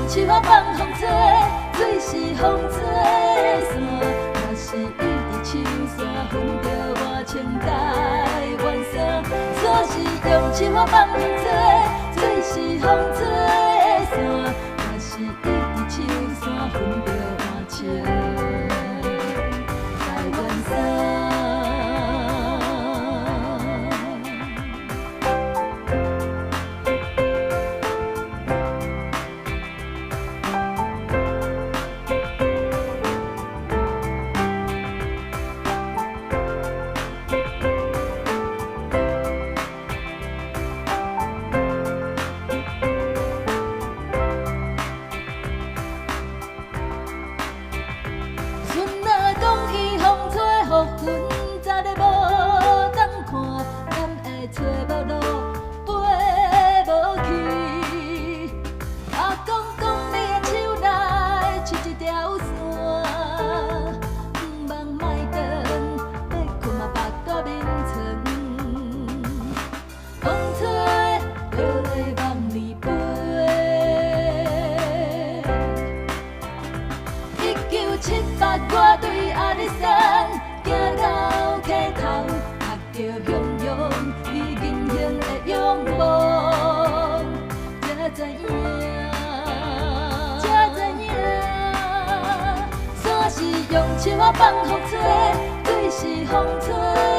手我放风吹，水是风吹伞，若是伊伫树山分着我千代怨伤。锁是用手我放风吹，水是风吹伞，若是伊伫树山分着我千代怨伤。云早咧无当看，咱会找无路，飞无去。阿公讲你的手内牵一条线，毋茫莫等，要困嘛腹大眠床。风吹落来望你飞，1978我对阿里山。行到溪头，目着汹涌伊银杏的仰望，才知影，伞是用手我放风吹，水是风吹。